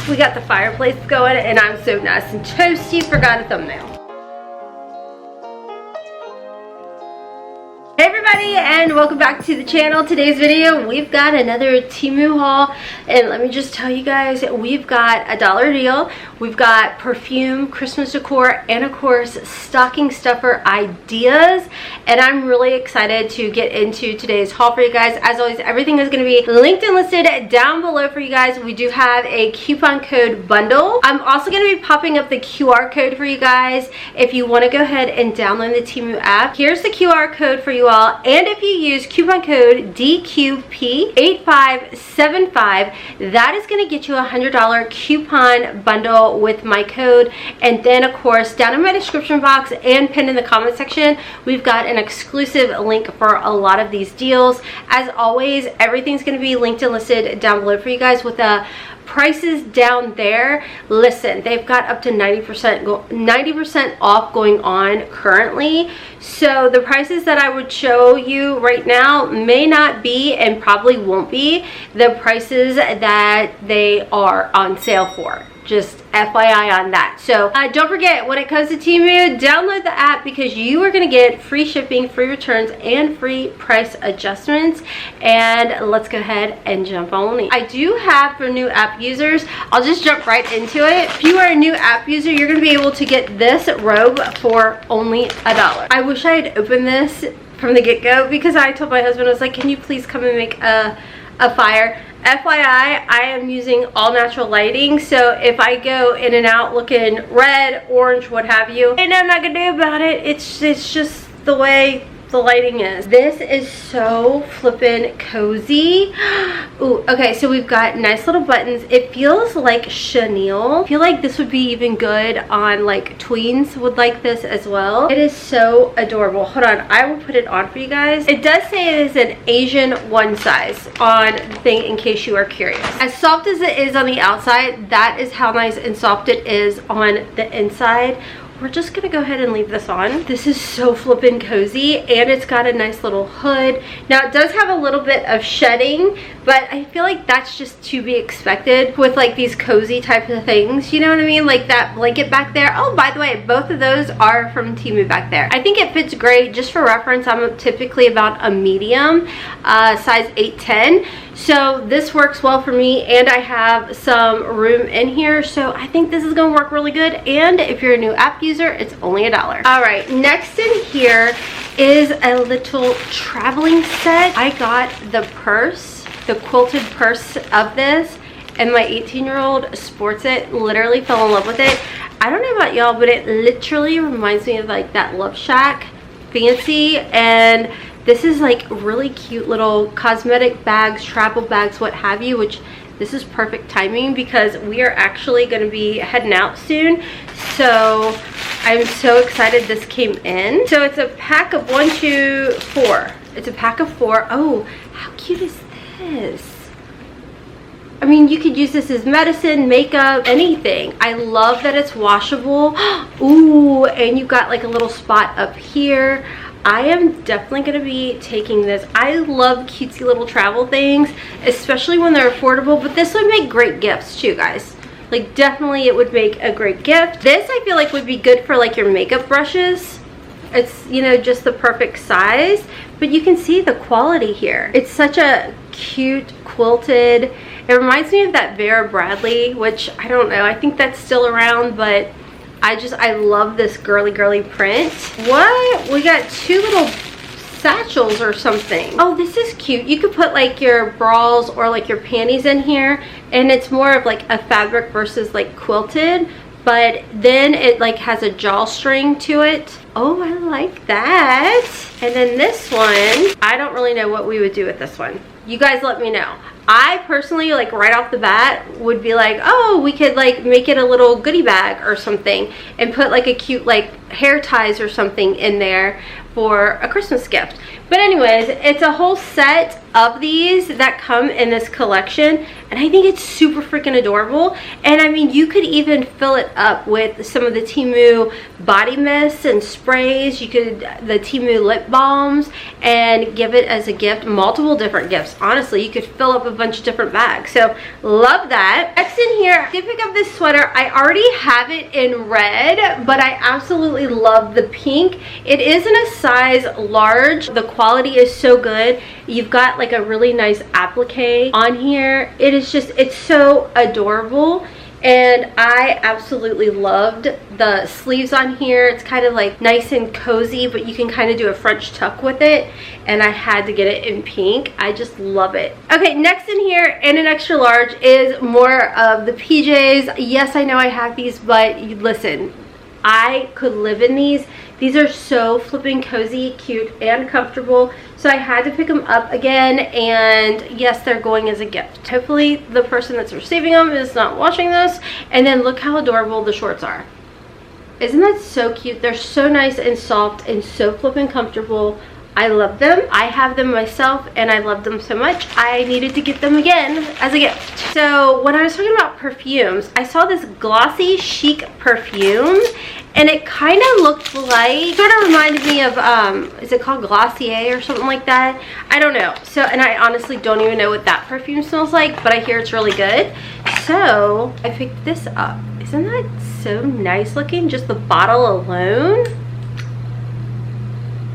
We got the fireplace going and I'm so nice and toasty. Forgot a thumbnail. Hey everybody, and welcome back to the channel. Today's video, we've got another Temu haul, and let me just tell you guys, we've got a dollar deal, we've got perfume, Christmas decor, and of course stocking stuffer ideas, and I'm really excited to get into today's haul for you guys. As always, everything is going to be linked and listed down below for you guys. We do have a coupon code bundle. I'm also going to be popping up the QR code for you guys if you want to go ahead and download the Temu app. Here's the QR code for you all, and if you use coupon code DQP8575, that is going to get you a $100 coupon bundle with my code. And then of course down in my description box and pinned in the comment section, we've got an exclusive link for a lot of these deals. As always, everything's going to be linked and listed down below for you guys with a prices down there. Listen, they've got up to 90% off going on currently, so the prices that I would show you right now may not be and probably won't be the prices that they are on sale for. Just FYI on that. So don't forget, when it comes to Temu, download the app because you are going to get free shipping, free returns, and free price adjustments. And let's go ahead and jump on in. I do have, for new app users, I'll just jump right into it. If you are a new app user, you're going to be able to get this robe for only $1. I wish I had opened this from the get-go because I told my husband, I was like, can you please come and make a fire? FYI, I am using all natural lighting, so if I go in and out looking red, orange, what have you, and I'm not gonna do about it. It's just the way the lighting is. This is so flippin' cozy. Ooh, okay, so we've got nice little buttons. It feels like chenille. I feel like this would be even good on, like, tweens would like this as well. It is so adorable. Hold on, I will put it on for you guys. It does say it is an Asian one size on the thing, in case you are curious. As soft as it is on the outside, that is how nice and soft it is on the inside. We're just gonna go ahead and leave this on. This is so flippin' cozy, and it's got a nice little hood. Now it does have a little bit of shedding, but I feel like that's just to be expected with like these cozy types of things, you know what I mean? Like that blanket back there. Oh, by the way, both of those are from Temu back there. I think it fits great. Just for reference, I'm typically about a medium, size 8'10", so this works well for me, and I have some room in here, so I think this is gonna work really good. And if you're a new app user, it's only $1. All right, next in here is a little traveling set. I got the purse, the quilted purse of this, and my 18-year-old sports it, literally fell in love with it. I don't know about y'all, but it literally reminds me of like that Love Shack fancy, and this is like really cute little cosmetic bags, travel bags, what have you, which this is perfect timing because we are actually going to be heading out soon. So I'm so excited this came in. So it's a pack of 1, 2, 4. It's a pack of 4. Oh, how cute is this? I mean, you could use this as medicine, makeup, anything. I love that it's washable. Ooh, and you've got like a little spot up here. I am definitely going to be taking this. I love cutesy little travel things, especially when they're affordable, but this would make great gifts too, guys. Like, definitely it would make a great gift. This I feel like would be good for like your makeup brushes. It's, you know, just the perfect size, but you can see the quality here. It's such a cute quilted. It reminds me of that Vera Bradley, which I don't know, I think that's still around, but I love this girly print. What? We got 2 little satchels or something. Oh, this is cute. You could put like your bras or like your panties in here, and it's more of like a fabric versus like quilted, but then it like has a drawstring to it. Oh, I like that. And then this one, I don't really know what we would do with this one. You guys let me know. I personally, like right off the bat, would be like, oh, we could like make it a little goodie bag or something and put like a cute like hair ties or something in there for a Christmas gift. But anyways, it's a whole set of these that come in this collection, and I think it's super freaking adorable. And I mean, you could even fill it up with some of the Temu body mists and sprays. You could, the Temu lip balms, and give it as a gift, multiple different gifts. Honestly, you could fill up a bunch of different bags. So love that. Next in here, I did pick up this sweater. I already have it in red, but I absolutely love the pink. It is in a size large. The quality is so good. You've got like a really nice applique on here. It is just, it's so adorable. And I absolutely loved the sleeves on here. It's kind of like nice and cozy, but you can kind of do a French tuck with it. And I had to get it in pink. I just love it. Okay, next in here in an extra large is more of the PJs. Yes, I know I have these, but listen, I could live in these. These are so flipping cozy, cute, and comfortable. So I had to pick them up again, and yes, they're going as a gift. Hopefully the person that's receiving them is not watching this. And then look how adorable the shorts are. Isn't that so cute? They're so nice and soft and so flipping comfortable. I love them. I have them myself and I love them so much. I needed to get them again as a gift. So when I was talking about perfumes, I saw this Glossy Chic perfume, and it kind of looked like, sort of reminded me of, is it called Glossier or something like that? I don't know. So, and I honestly don't even know what that perfume smells like, but I hear it's really good. So I picked this up. Isn't that so nice looking? Just the bottle alone.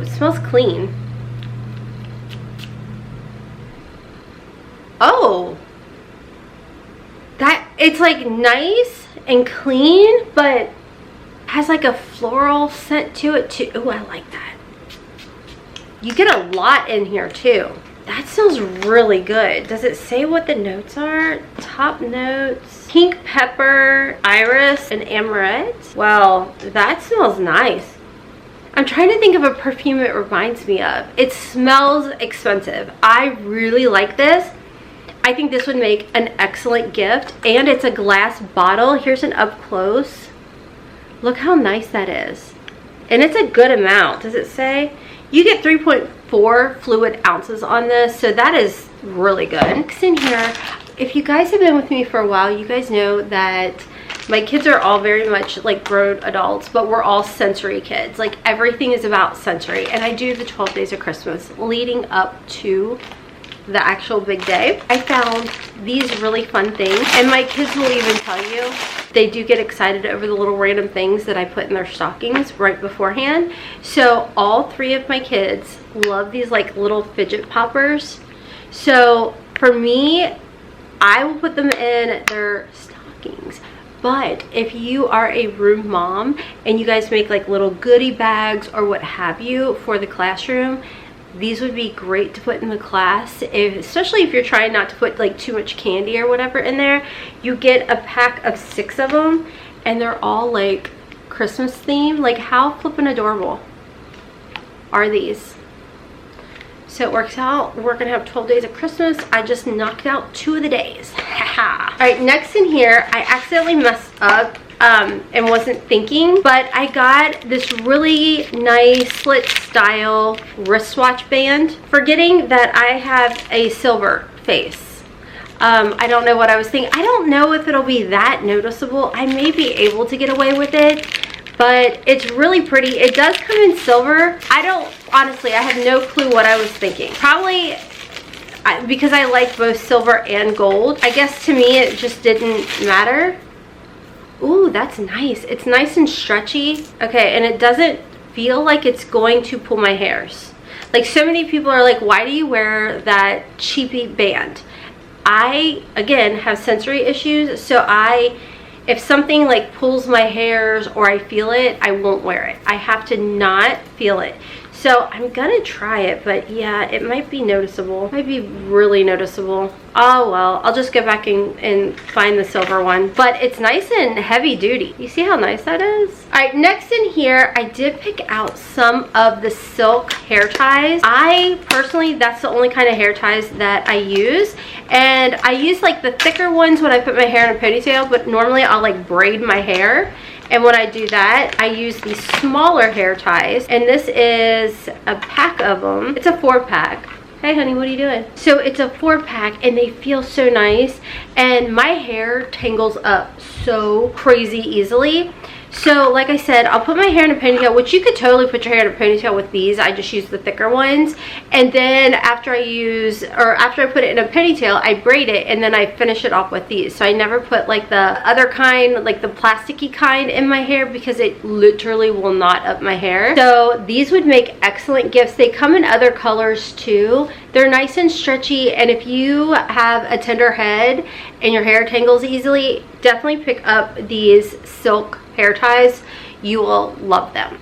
It smells clean. Oh, that, it's like nice and clean, but has like a floral scent to it too. Oh, I like that. You get a lot in here too. That smells really good. Does it say what the notes are? Top notes: pink pepper, iris, and amaret. Well, that smells nice. I'm trying to think of a perfume it reminds me of. It smells expensive. I really like this. I think this would make an excellent gift, and it's a glass bottle. Here's an up close. Look how nice that is. And it's a good amount. Does it say? You get 3.4 fluid ounces on this, so that is really good. Next in here, if you guys have been with me for a while, you guys know that my kids are all very much like grown adults, but we're all sensory kids. Like everything is about sensory. And I do the 12 days of Christmas leading up to the actual big day. I found these really fun things, and my kids will even tell you they do get excited over the little random things that I put in their stockings right beforehand. So all three of my kids love these like little fidget poppers. So for me, I will put them in their stockings. But if you are a room mom and you guys make like little goodie bags or what have you for the classroom, these would be great to put in the class, especially if you're trying not to put like too much candy or whatever in there. You get a pack of 6 of them, and they're all like Christmas themed. Like how flippin' adorable are these? So it works out. We're gonna have 12 days of Christmas. I just knocked out 2 of the days. All right, next in here, I accidentally messed up and wasn't thinking, but I got this really nice slit style wristwatch band, forgetting that I have a silver face. I don't know what I was thinking. I don't know if it'll be that noticeable. I may be able to get away with it, but it's really pretty. It does come in silver. Honestly, I have no clue what I was thinking. Probably because I like both silver and gold. I guess to me it just didn't matter. Ooh, that's nice. It's nice and stretchy. Okay, and it doesn't feel like it's going to pull my hairs. Like so many people are like, why do you wear that cheapy band? I, again, have sensory issues, so if something like pulls my hairs or I feel it, I won't wear it. I have to not feel it. So I'm gonna try it, but yeah, it might be noticeable. It might be really noticeable. Oh well, I'll just go back and find the silver one. But it's nice and heavy duty. You see how nice that is? All right, next in here, I did pick out some of the silk hair ties. I personally, that's the only kind of hair ties that I use. And I use like the thicker ones when I put my hair in a ponytail, but normally I'll like braid my hair. And when I do that, I use these smaller hair ties. And this is a pack of them. It's a 4-pack. Hey honey, what are you doing? So it's a 4-pack and they feel so nice, and my hair tangles up so crazy easily. So like I said, I'll put my hair in a ponytail, which you could totally put your hair in a ponytail with these. I just use the thicker ones. And then after I put it in a ponytail, I braid it and then I finish it off with these. So I never put like the other kind, like the plasticky kind in my hair, because it literally will knot up my hair. So these would make excellent gifts. They come in other colors too. They're nice and stretchy, and if you have a tender head and your hair tangles easily, definitely pick up these silk hair ties. You will love them.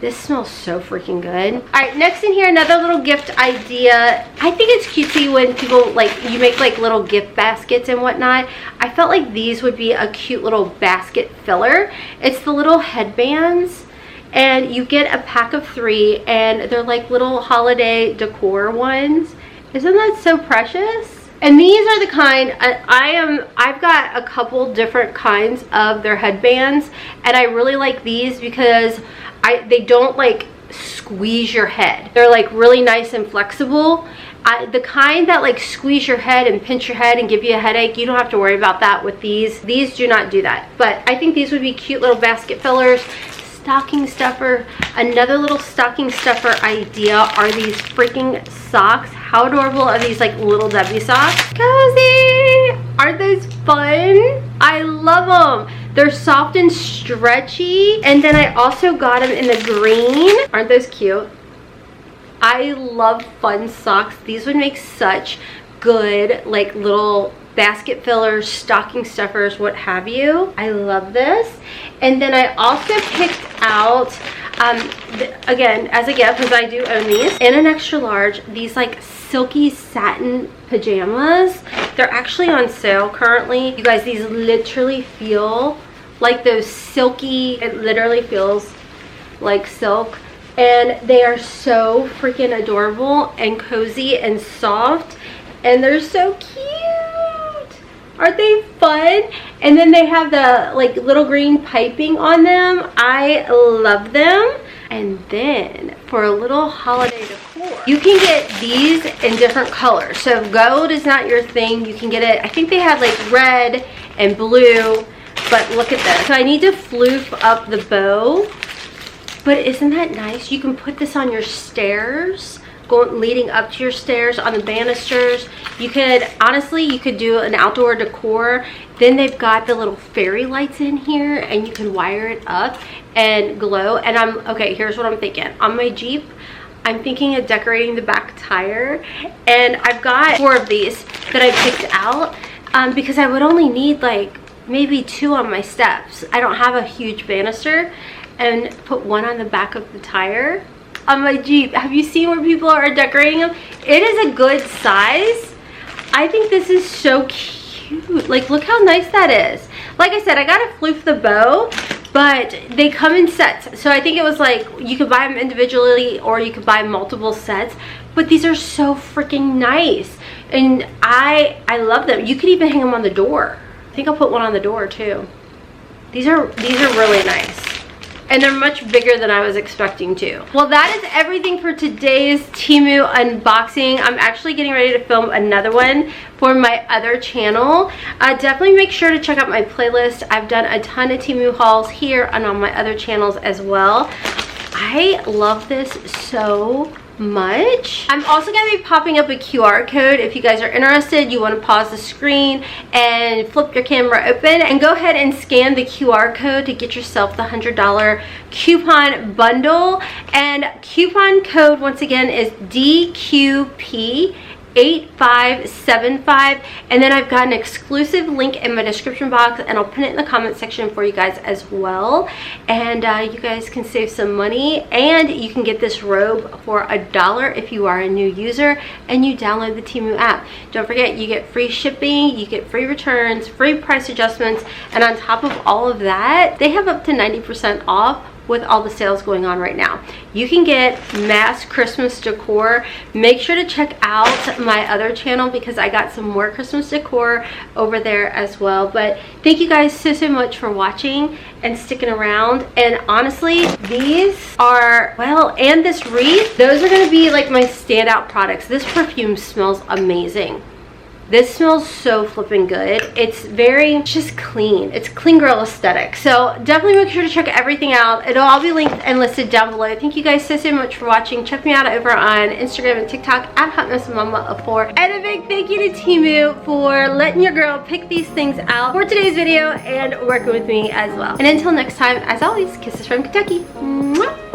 This smells so freaking good. All right, next in here, another little gift idea. I think it's cutesy when people, like, you make like little gift baskets and whatnot. I felt like these would be a cute little basket filler. It's the little headbands, and you get a pack of 3, and they're like little holiday decor ones. Isn't that so precious? And these are the kind, I've got a couple different kinds of their headbands, and I really like these because they don't like squeeze your head. They're like really nice and flexible. The kind that like squeeze your head and pinch your head and give you a headache, you don't have to worry about that with these. These do not do that. But I think these would be cute little basket fillers. Stocking stuffer. Another little stocking stuffer idea are these freaking socks. How adorable are these like little Debbie socks? Cozy! Aren't those fun? I love them. They're soft and stretchy. And then I also got them in the green. Aren't those cute? I love fun socks. These would make such good like little basket fillers, stocking stuffers, what have you. I love this. And then I also picked out, again, as a gift, because I do own these, in an extra large, these like silky satin pajamas. They're actually on sale currently. You guys, these literally feel like those silky, it literally feels like silk. And they are so freaking adorable and cozy and soft. And they're so cute. Aren't they fun? And then they have the like little green piping on them. I love them. And then for a little holiday decor, you can get these in different colors. So if gold is not your thing, you can get it. I think they had like red and blue, but look at this. So I need to floof up the bow, but isn't that nice? You can put this on your stairs, leading up to your stairs, on the banisters. You could, honestly, you could do an outdoor decor. Then they've got the little fairy lights in here, and you can wire it up and glow. And okay, here's what I'm thinking. On my Jeep, I'm thinking of decorating the back tire, and I've got 4 of these that I picked out because I would only need like maybe 2 on my steps. I don't have a huge banister, and put 1 on the back of the tire on my Jeep. Have you seen where people are decorating them? It is a good size. I think this is so cute. Like, look how nice that is. Like I said, I gotta floof the bow, but they come in sets. So I think it was like, you could buy them individually or you could buy multiple sets. But these are so freaking nice. And I love them. You could even hang them on the door. I think I'll put 1 on the door too. These are really nice. And they're much bigger than I was expecting to. Well, that is everything for today's Temu unboxing. I'm actually getting ready to film another one for my other channel. Definitely make sure to check out my playlist. I've done a ton of Temu hauls here and on my other channels as well. I love this so much. I'm also going to be popping up a QR code if you guys are interested. You want to pause the screen and flip your camera open and go ahead and scan the QR code to get yourself the $100 coupon bundle. And coupon code once again is DQP 8575, and then I've got an exclusive link in my description box, and I'll pin it in the comment section for you guys as well. And you guys can save some money, and you can get this robe for $1 if you are a new user and you download the Temu app. Don't forget, you get free shipping, you get free returns, free price adjustments, and on top of all of that, they have up to 90% off with all the sales going on right now. You can get mass Christmas decor. Make sure to check out my other channel because I got some more Christmas decor over there as well. But thank you guys so much for watching and sticking around. And honestly, these are, well, and this wreath, those are going to be like my standout products. This perfume smells amazing. This smells so flipping good. It's very just clean. It's clean girl aesthetic. So definitely make sure to check everything out. It'll all be linked and listed down below. Thank you guys so much for watching. Check me out over on Instagram and TikTok at Hotmess Momma 4. And a big thank you to Temu for letting your girl pick these things out for today's video and working with me as well. And until next time, as always, kisses from Kentucky. Mwah!